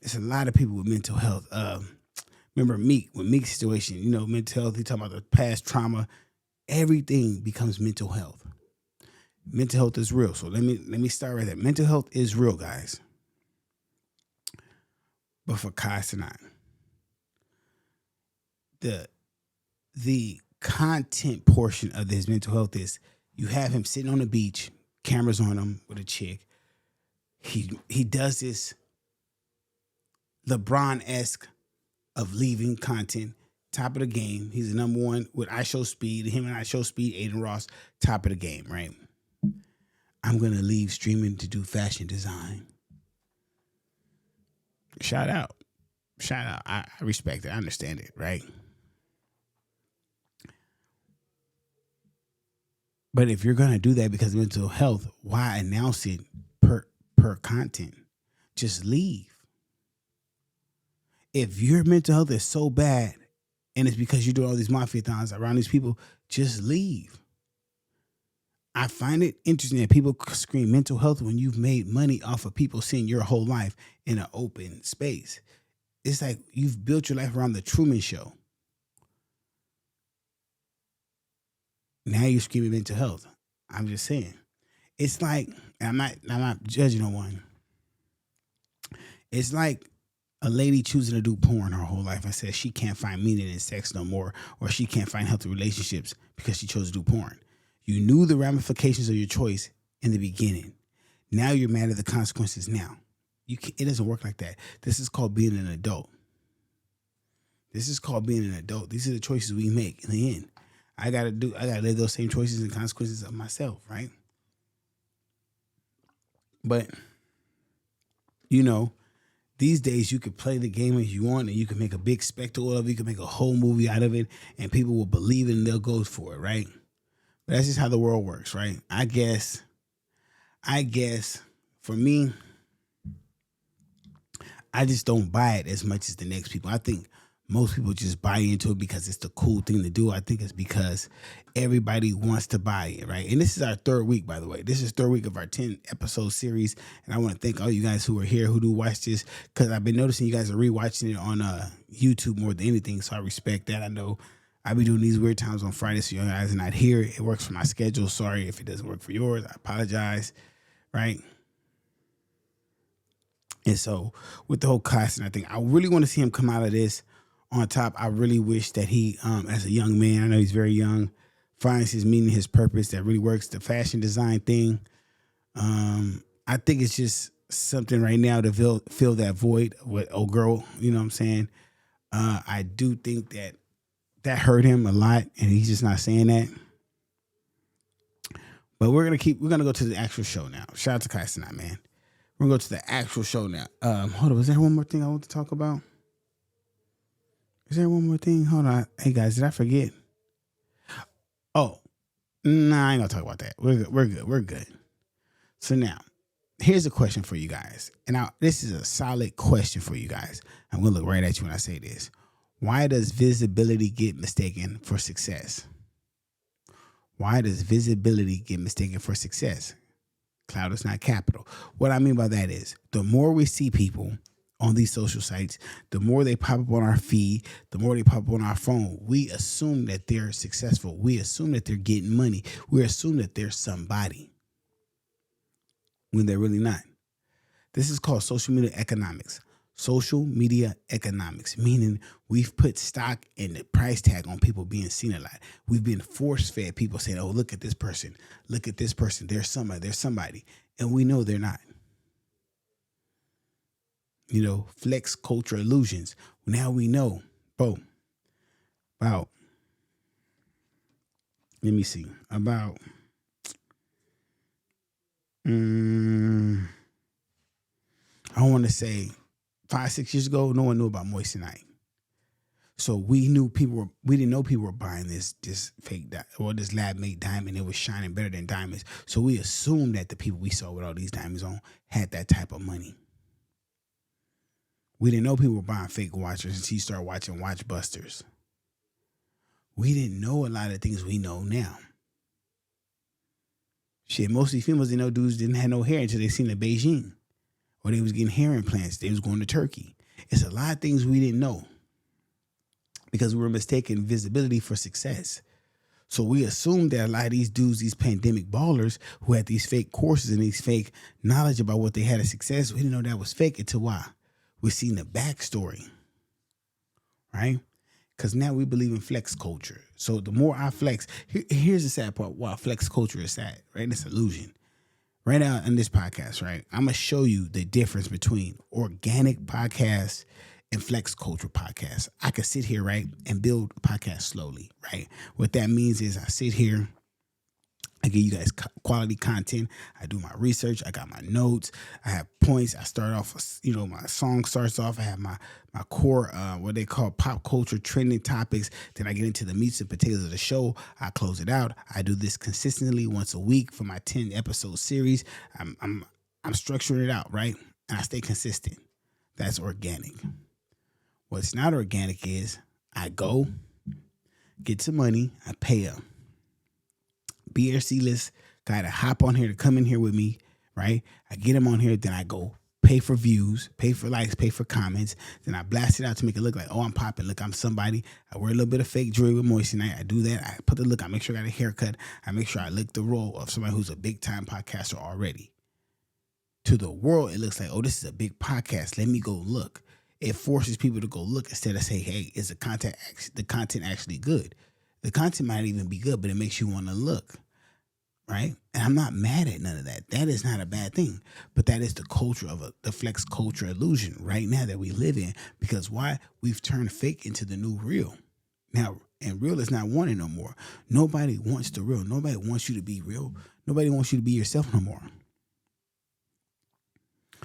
[SPEAKER 1] It's a lot of people with mental health. Remember Meek, with Meek's situation, mental health, he talking about the past trauma. Everything becomes mental health. Mental health is real. So let me start right there. Mental health is real, guys. But for Cenat, the content portion of his mental health is you have him sitting on the beach, cameras on him with a chick. He does this LeBron-esque of leaving content, top of the game. He's the number one with I Show Speed. Him and I Show Speed, Aiden Ross, top of the game, right? I'm going to leave streaming to do fashion design. Shout out. I respect it. I understand it, right? But if you're going to do that because of mental health, why announce it per content? Just leave. If your mental health is so bad and it's because you're doing all these mafia-thons around these people, just leave. I find it interesting that people scream mental health when you've made money off of people seeing your whole life in an open space. It's like you've built your life around the Truman Show. Now you're screaming mental health. I'm just saying. It's like, I'm not judging no one. It's like a lady choosing to do porn her whole life and says she can't find meaning in sex no more, or she can't find healthy relationships because she chose to do porn. You knew the ramifications of your choice in the beginning. Now you're mad at the consequences now. It doesn't work like that. This is called being an adult. These are the choices we make in the end. I gotta live those same choices and consequences of myself, right? But, these days you could play the game as you want and you can make a big spectacle of it. You can make a whole movie out of it and people will believe it and they'll go for it, right? But that's just how the world works, right? I guess for me, I just don't buy it as much as the next people. I think most people just buy into it because it's the cool thing to do. I think it's because everybody wants to buy it, right? And this is our third week, by the way. This is third week of our 10-episode series. And I want to thank all you guys who are here, who do watch this, because I've been noticing you guys are rewatching it on YouTube more than anything. So I respect that. I know I be doing these weird times on Friday, so you guys are not here. It works for my schedule. Sorry if it doesn't work for yours. I apologize, right? And so with the whole class and I think I really want to see him come out of this on top. I really wish that he, as a young man, I know he's very young, finds his meaning, his purpose that really works. The fashion design thing. I think it's just something right now to fill that void with old girl. You know what I'm saying? I do think that hurt him a lot, and he's just not saying that. But we're gonna go to the actual show now. Shout out to Kai Cenat, man. We're gonna go to the actual show now. Hold on, was there one more thing I want to talk about? Is there one more thing? Hold on. Hey guys, did I forget? Oh, nah, I ain't gonna talk about that. We're good. So now, here's a question for you guys. And now this is a solid question for you guys. I'm gonna look right at you when I say this. Why does visibility get mistaken for success? Why does visibility get mistaken for success? Clout is not capital. What I mean by that is the more we see people on these social sites, the more they pop up on our feed, the more they pop up on our phone, we assume that they're successful. We assume that they're getting money. We assume that they're somebody when they're really not. This is called social media economics. Social media economics, meaning we've put stock in the price tag on people being seen a lot. We've been force-fed people saying, oh, look at this person. Look at this person. There's somebody. And we know they're not. Flex culture illusions. Now we know, bro, about, let me see, about, I want to say 5-6 years ago, no one knew about moissanite. So we didn't know people were buying this fake or this lab-made diamond. It was shining better than diamonds. So we assumed that the people we saw with all these diamonds on had that type of money. We didn't know people were buying fake watches until you start watching Watch Busters. We didn't know a lot of things we know now. Shit, most of these females didn't know dudes didn't have no hair until they seen the Beijing. Or they was getting hair implants. They was going to Turkey. It's a lot of things we didn't know because we were mistaking visibility for success. So we assumed that a lot of these dudes, these pandemic ballers who had these fake courses and these fake knowledge about what they had as success, we didn't know that was fake until why? We seen the backstory, right? Because now we believe in flex culture. So the more I flex, here's the sad part why flex culture is sad, right? It's illusion. right now in this podcast, right, I'm going to show you the difference between organic podcasts and flex culture podcasts. I could sit here, right, and build podcasts slowly, right? What that means is I sit here, I give you guys quality content. I do my research. I got my notes. I have points. I start off, my song starts off. I have my core, what they call pop culture trending topics. Then I get into the meats and potatoes of the show. I close it out. I do this consistently once a week for my 10 episode series. I'm structuring it out, right? And I stay consistent. That's organic. What's not organic is I go get some money. I pay them. BRC list guy to hop on here to come in here with me, right? I get him on here, then I go pay for views, pay for likes, pay for comments. Then I blast it out to make it look like, oh, I'm popping. Look, I'm somebody. I wear a little bit of fake jewelry with moissanite. I do that. I put the look. I make sure I got a haircut. I make sure I look the role of somebody who's a big time podcaster already. To the world, it looks like, oh, this is a big podcast. Let me go look. It forces people to go look instead of say, hey, is the content actually good? The content might even be good, but it makes you want to look, right? And I'm not mad at none of that. That is not a bad thing. But that is the culture of the flex culture illusion right now that we live in. Because why? We've turned fake into the new real. Now, and real is not wanted no more. Nobody wants the real. Nobody wants you to be real. Nobody wants you to be yourself no more.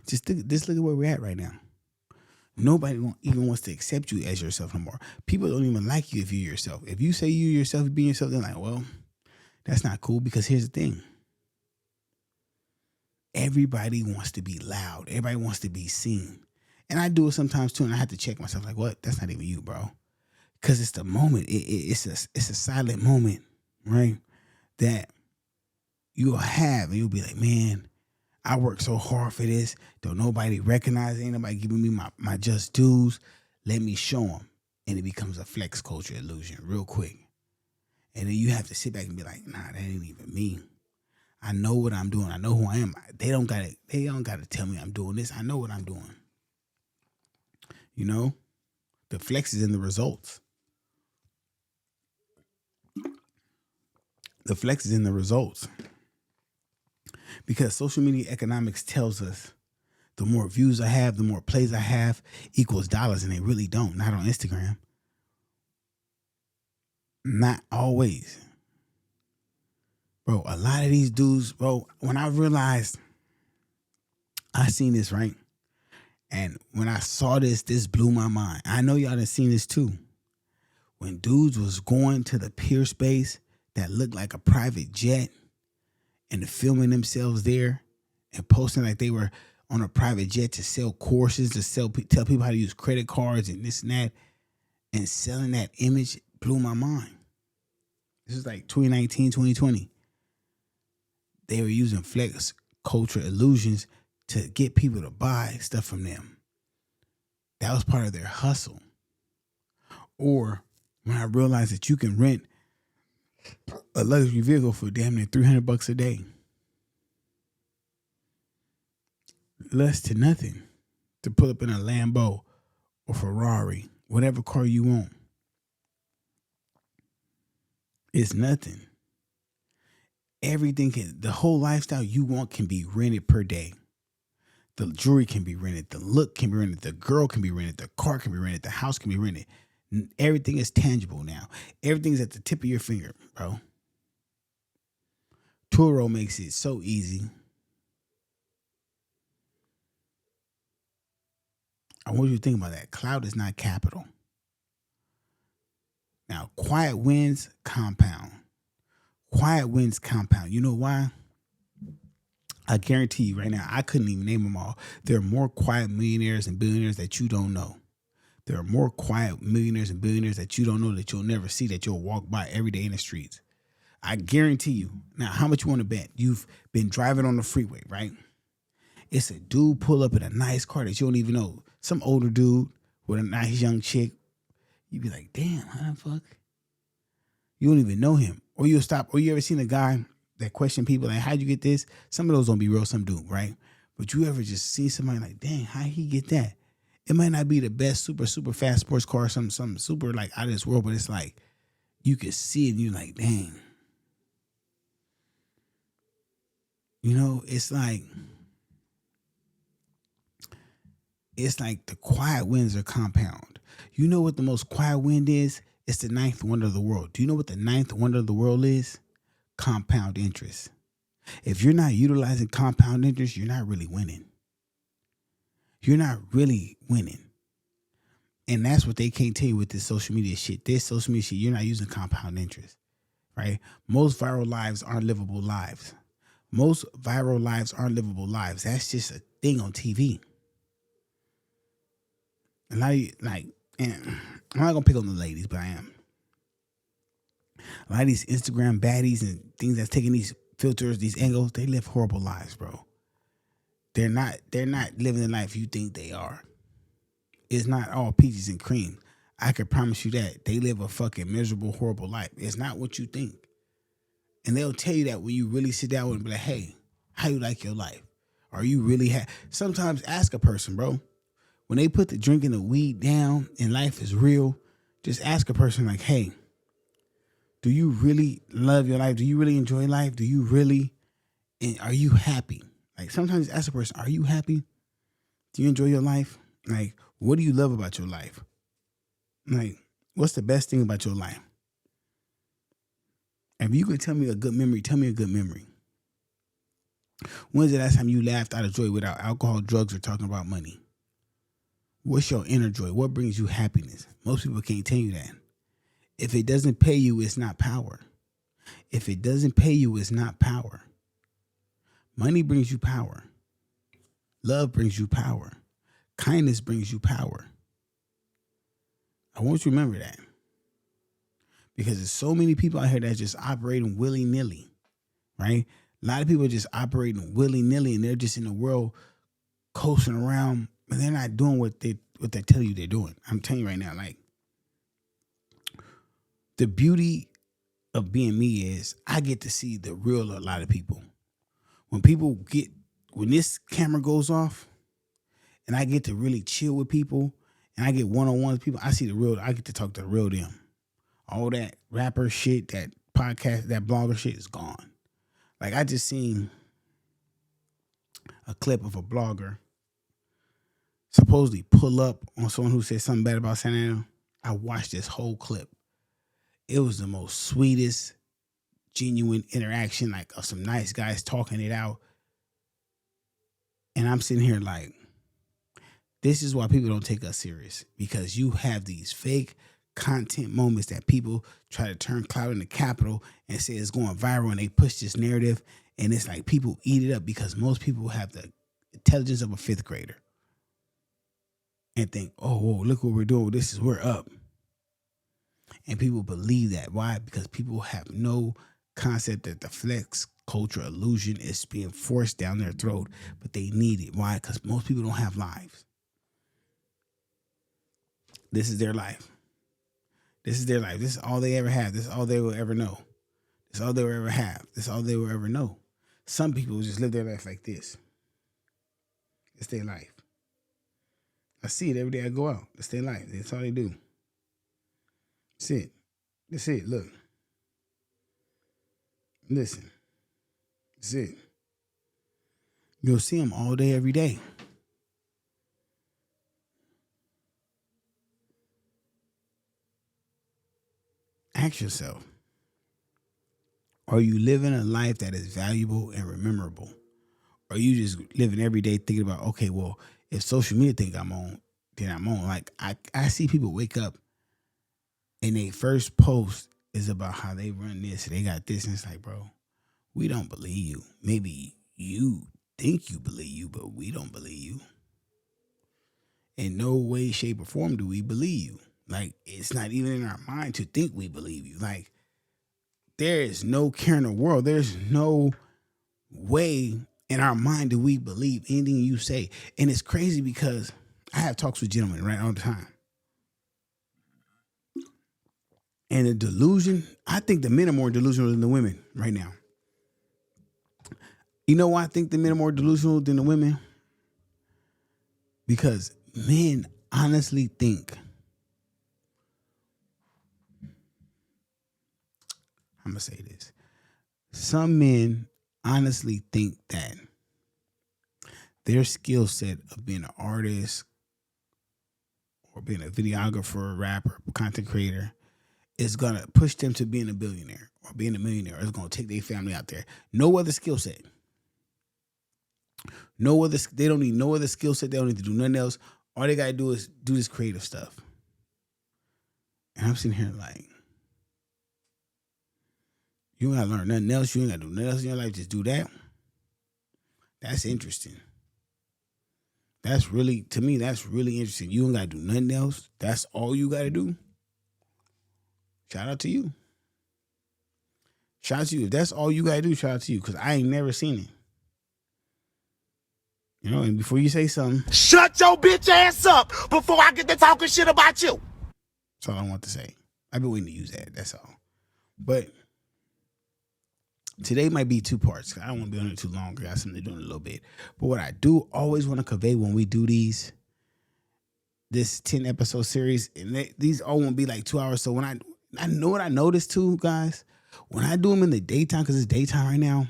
[SPEAKER 1] Just look at where we're at right now. Nobody even wants to accept you as yourself no more. People don't even like you if you're yourself. If you say you yourself, being yourself, they're like, well, that's not cool, because here's the thing. Everybody wants to be loud. Everybody wants to be seen. And I do it sometimes too, and I have to check myself like, what? That's not even you, bro. Because it's the moment. It's a silent moment, right? That you'll have, and you'll be like, man, I worked so hard for this. Don't nobody recognize it. Ain't nobody giving me my just dues. Let me show them. And it becomes a flex culture illusion real quick. And then you have to sit back and be like, nah, that ain't even me. I know what I'm doing. I know who I am. They don't gotta tell me I'm doing this. I know what I'm doing. You know? The flex is in the results. The flex is in the results. Because social media economics tells us the more views I have, the more plays I have equals dollars, and they really don't. Not on Instagram. Not always. Bro, a lot of these dudes, bro, when I realized I seen this, right? And when I saw this blew my mind. I know y'all done seen this too. When dudes was going to the pier space that looked like a private jet and filming themselves there and posting like they were on a private jet to sell courses, to tell people how to use credit cards and this and that, and selling that image blew my mind. This is like 2019, 2020. They were using flex culture illusions to get people to buy stuff from them. That was part of their hustle. Or when I realized that you can rent a luxury vehicle for damn near $300 a day. Less to nothing to pull up in a Lambo or Ferrari, whatever car you want. It's nothing. The whole lifestyle you want can be rented per day. The jewelry can be rented. The look can be rented. The girl can be rented. The car can be rented. The house can be rented. Everything is tangible now. Everything's at the tip of your finger, bro. Turo makes it so easy. I want you to think about that. Clout is not capital. Now, quiet wins compound. Quiet wins compound. You know why? I guarantee you right now, I couldn't even name them all. There are more quiet millionaires and billionaires that you don't know. There are more quiet millionaires and billionaires that you don't know, that you'll never see, that you'll walk by every day in the streets. I guarantee you. Now, how much you want to bet? You've been driving on the freeway, right? It's a dude pull up in a nice car that you don't even know. Some older dude with a nice young chick. You be like, damn, how the fuck? You don't even know him. Or you'll stop. Or you ever seen a guy that question people like, how'd you get this? Some of those don't be real, some do, right? But you ever just see somebody like, dang, how'd he get that? It might not be the best super fast sports car, something super like out of this world, but it's like you can see it and you're like, dang. You know, it's like the quiet winds are compound. You know what the most quiet wind is? It's the ninth wonder of the world. Do you know what the ninth wonder of the world is? Compound interest. If you're not utilizing compound interest, you're not really winning. You're not really winning. And that's what they can't tell you with this social media shit. This social media shit, you're not using compound interest, right? Most viral lives aren't livable lives. Most viral lives aren't livable lives. That's just a thing on TV. And and I'm not gonna pick on the ladies, but I am. A lot of these Instagram baddies and things that's taking these filters, these angles, they live horrible lives, bro. They're not living the life you think they are. It's not all peaches and cream. I can promise you that. They live a fucking miserable, horrible life. It's not what you think. And they'll tell you that when you really sit down and be like, hey, how you like your life? Are you really sometimes ask a person, bro. When they put the drinking the weed down and life is real, just ask a person like, hey, do you really love your life? Do you really enjoy life? Do you really, and are you happy? Like sometimes ask a person, are you happy? Do you enjoy your life? Like, what do you love about your life? Like, what's the best thing about your life? If you could tell me a good memory, tell me a good memory. When's the last time you laughed out of joy without alcohol, drugs, or talking about money? What's your inner joy? What brings you happiness? Most people can't tell you that. If it doesn't pay you, it's not power. If it doesn't pay you, it's not power. Money brings you power. Love brings you power. Kindness brings you power. I want you to remember that. Because there's so many people out here that's just operating willy-nilly, right? A lot of people are just operating willy-nilly and they're just in the world coasting around, but they're not doing what they tell you they're doing. I'm telling you right now, like, the beauty of being me is I get to see the real of a lot of people. When this camera goes off and I get to really chill with people and I get one-on-one with people, I see the real, I get to talk to the real them. All that rapper shit, that podcast, that blogger shit is gone. Like I just seen a clip of a blogger supposedly pull up on someone who said something bad about Cenat. I watched this whole clip. It was the most sweetest, genuine interaction, like of some nice guys talking it out. And I'm sitting here like, this is why people don't take us serious. Because you have these fake content moments that people try to turn Clout into capital and say it's going viral, and they push this narrative. And it's like people eat it up because most people have the intelligence of a fifth grader. And think, oh, whoa, look what we're doing. We're up. And people believe that. Why? Because people have no concept that the flex culture illusion is being forced down their throat, but they need it. Why? Because most people don't have lives. This is their life. This is their life. This is all they ever have. This is all they will ever know. This is all they will ever have. This is all they will ever know. Some people just live their life like this. It's their life. I see it every day I go out. It's their life. That's all they do. That's it. That's it. Look. Listen. That's it. You'll see them all day, every day. Ask yourself, are you living a life that is valuable and memorable? Or are you just living every day thinking about, okay, well, if social media think I'm on, then I'm on. Like, I see people wake up and their first post is about how they run this, they got this, and it's like, bro, we don't believe you. Maybe you think you believe you, but we don't believe you. In no way, shape, or form do we believe you. Like, it's not even in our mind to think we believe you. Like, there is no care in the world. There's no way in our mind do we believe anything you say. And it's crazy because I have talks with gentlemen, right, all the time. And the delusion, I think the men are more delusional than the women right now. You know why I think the men are more delusional than the women? Because men honestly think, I'm going to say this. Some men honestly think that their skill set of being an artist or being a videographer, rapper, content creator is going to push them to being a billionaire or being a millionaire. Or it's going to take their family out there. No other skill set. They don't need no other skill set. They don't need to do nothing else. All they got to do is do this creative stuff. And I'm sitting here like, you ain't got to learn nothing else. You ain't got to do nothing else in your life. Just do that. That's interesting. That's really, to me, that's really interesting. You ain't got to do nothing else. That's all you got to do. Shout out to you. Shout out to you. If that's all you got to do, shout out to you. Because I ain't never seen it. You know, and before you say something,
[SPEAKER 9] shut your bitch ass up before I get to talking shit about you.
[SPEAKER 1] That's all I want to say. I've been waiting to use that. That's all. But today might be 2 parts. I don't want to be on it too long. I got something to do in a little bit. But what I do always want to convey when we do this 10 episode series, and these all won't be like 2 hours. So when I know what I noticed too, guys, when I do them in the daytime, because it's daytime right now,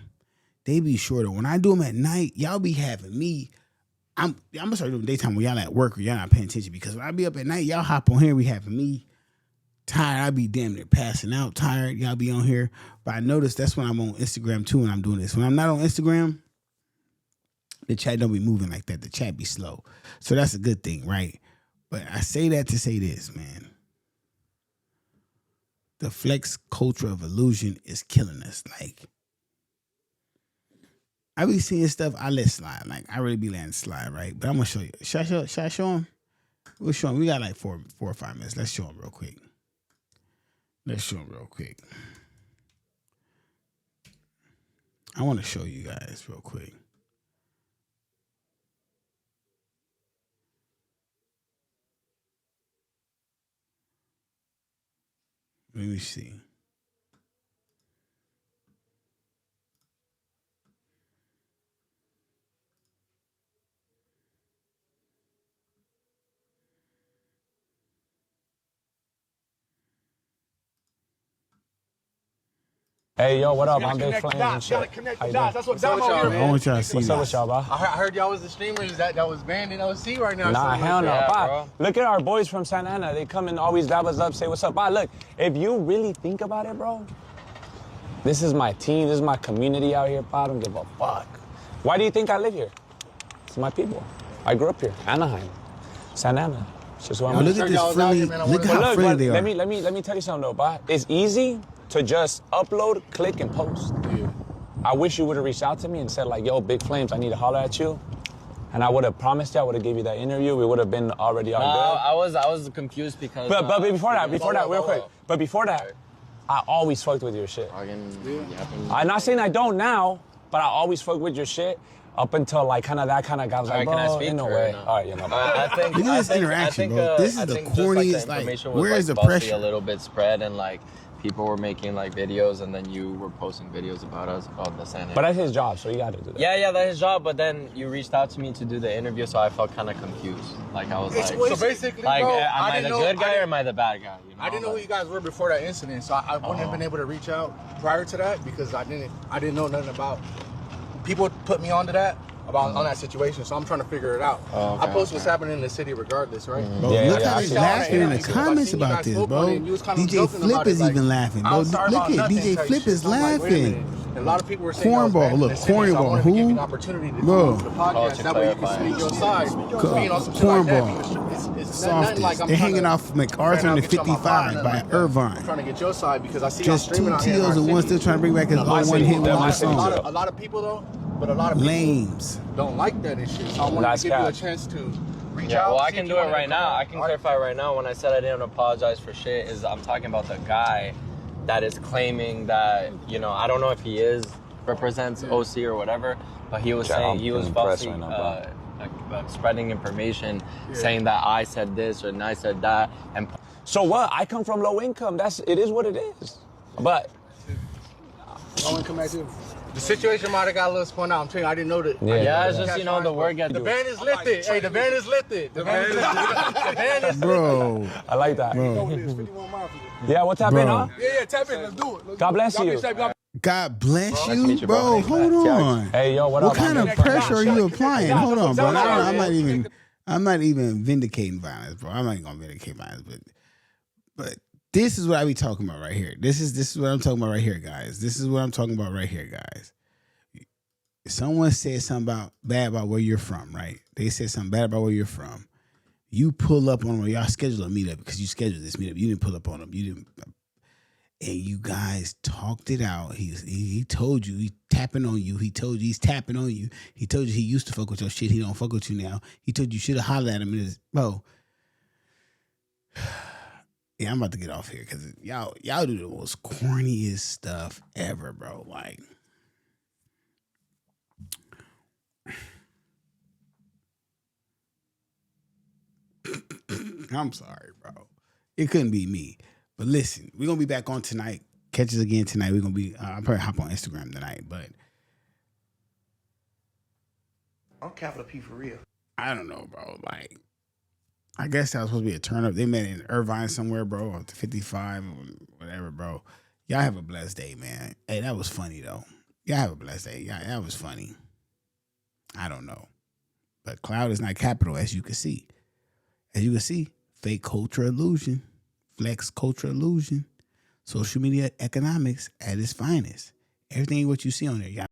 [SPEAKER 1] they be shorter. When I do them at night, y'all be having me. I'm gonna start doing daytime when y'all at work or y'all not paying attention, because when I be up at night, y'all hop on here, we having me tired. I be damn near passing out, tired. Y'all be on here. But I notice that's when I'm on Instagram too, when I'm doing this. When I'm not on Instagram, the chat don't be moving like that. The chat be slow. So that's a good thing, right? But I say that to say this, man. The flex culture of illusion is killing us. Like, I be seeing stuff I let slide. Like, I really be letting slide, right? But I'm going to show you. Should I show him? We'll show him. We got like 4 or 5 minutes. Let's show him real quick. I want to show you guys real quick. Let me see.
[SPEAKER 10] Hey, yo, what up? I'm Big Flames and shit.
[SPEAKER 3] Connect the dots. That's what Dom over here.
[SPEAKER 1] I want y'all to see
[SPEAKER 10] What's up with y'all, bro?
[SPEAKER 3] I heard y'all was the streamers that was banned in OC right now.
[SPEAKER 10] Nah, hell no. Bro. Look at our boys from Santa Ana. They come and always dab us up, say what's up. Bye. Look, if you really think about it, bro, this is my team. This is my community out here. I don't give a fuck. Why do you think I live here? It's my people. I grew up here. Anaheim. Santa Ana. It's just where I'm
[SPEAKER 1] look at this friendly. Look at how friendly they are.
[SPEAKER 10] Let me tell you something, though, bro. It's easy to just upload, click, and post. Yeah. I wish you would have reached out to me and said, like, yo, Big Flames, I need to holler at you. And I would have promised you, I would have gave you that interview. We would have been already all good.
[SPEAKER 11] I was confused because...
[SPEAKER 10] But before that, real quick. But before that, I always fucked with your shit. I'm not saying I don't now, but I always fucked with your shit up until, like, kind of that kind of guy. I was like, bro, ain't no way. All right, yeah, my bad.
[SPEAKER 1] Look at this interaction, bro. This is the corniest, like, where is the pressure?
[SPEAKER 11] A little bit spread and, like, people were making like videos and then you were posting videos about us, about the Santa.
[SPEAKER 10] But that's his job, so you got to do that.
[SPEAKER 11] Yeah, that's his job. But then you reached out to me to do the interview, so I felt kind of confused. Like I was like,
[SPEAKER 3] so basically,
[SPEAKER 11] like,
[SPEAKER 3] bro,
[SPEAKER 11] am I the good guy or am I the bad guy? You know?
[SPEAKER 3] I didn't know who you guys were before that incident, so I wouldn't have been able to reach out prior to that because I didn't know nothing about. People put me onto that. On that situation, so I'm trying to figure it out. I post what's happening in the city regardless, right?
[SPEAKER 1] Bro, look how he's laughing in the comments about this, bro. DJ Flip is even laughing, bro. Look at DJ Flip is laughing.
[SPEAKER 3] A lot of people were saying
[SPEAKER 1] cornball, look, cornball, who? Bro,
[SPEAKER 3] that way you can speak your side.
[SPEAKER 1] Cornball, softest. They're hanging off MacArthur and the 55 by Irvine.
[SPEAKER 3] I'm trying to get your side because I see
[SPEAKER 1] just 2 TOs and one still trying to bring back his one hit one song.
[SPEAKER 3] A lot of people though. But a lot of
[SPEAKER 1] lames
[SPEAKER 3] don't like that and shit. So I want to give you a chance to reach out.
[SPEAKER 11] Well, I can do it right now. I can clarify right now. When I said I didn't apologize for shit, I'm talking about the guy that is claiming that, you know, I don't know if he represents OC or whatever, but he was saying he was falsely spreading information, saying that I said this and I said that. And
[SPEAKER 10] so what? I come from low income. It is what it is. But
[SPEAKER 3] low income active. The situation might have got a little spun out. I'm telling you, I didn't know that.
[SPEAKER 11] Yeah, it's just, you know, the word gets...
[SPEAKER 3] The ban is lifted. Hey, the ban is lifted. The ban is lifted.
[SPEAKER 1] Bro.
[SPEAKER 10] I like that.
[SPEAKER 1] Bro.
[SPEAKER 10] Yeah, what tap in, huh?
[SPEAKER 3] Yeah, tap in. Let's do it.
[SPEAKER 10] God bless you.
[SPEAKER 1] God bless
[SPEAKER 11] Nice to
[SPEAKER 1] you,
[SPEAKER 11] meet you,
[SPEAKER 1] bro.
[SPEAKER 11] bro.
[SPEAKER 1] Hold on.
[SPEAKER 10] Hey, yo, what
[SPEAKER 1] What
[SPEAKER 10] up?
[SPEAKER 1] kind of pressure are you applying?
[SPEAKER 10] Nah,
[SPEAKER 1] Hold on, bro.
[SPEAKER 10] nah,
[SPEAKER 1] I'm not even vindicating violence, bro. I'm not even gonna vindicate violence, but this is what I be talking about right here. This is what I'm talking about right here, guys. This is what I'm talking about right here, guys. Someone said something bad about where you're from, right? They said something bad about where you're from. You pull up on them, y'all schedule a meetup because you scheduled this meetup. You didn't pull up on them. You didn't. And you guys talked it out. He told you, he tapping on you. He told you he's tapping on you. He told you he used to fuck with your shit. He don't fuck with you now. He told you should have hollered at him. Bro. Yeah, I'm about to get off here because y'all do the most corniest stuff ever, bro. Like, I'm sorry, bro. It couldn't be me. But listen, we're going to be back on tonight. Catch us again tonight. We're going to be, I'll probably hop on Instagram tonight, but
[SPEAKER 9] I'm capital P for real.
[SPEAKER 1] I don't know, bro. Like, I guess that was supposed to be a turn up. They met in Irvine somewhere, bro, up to 55 or whatever, bro. Y'all have a blessed day, man. Hey, that was funny, though. Y'all have a blessed day. Yeah, that was funny. I don't know. But Clout is not capital, as you can see. As you can see, fake culture illusion. Flex culture illusion, social media economics at its finest. Everything what you see on there, y'all.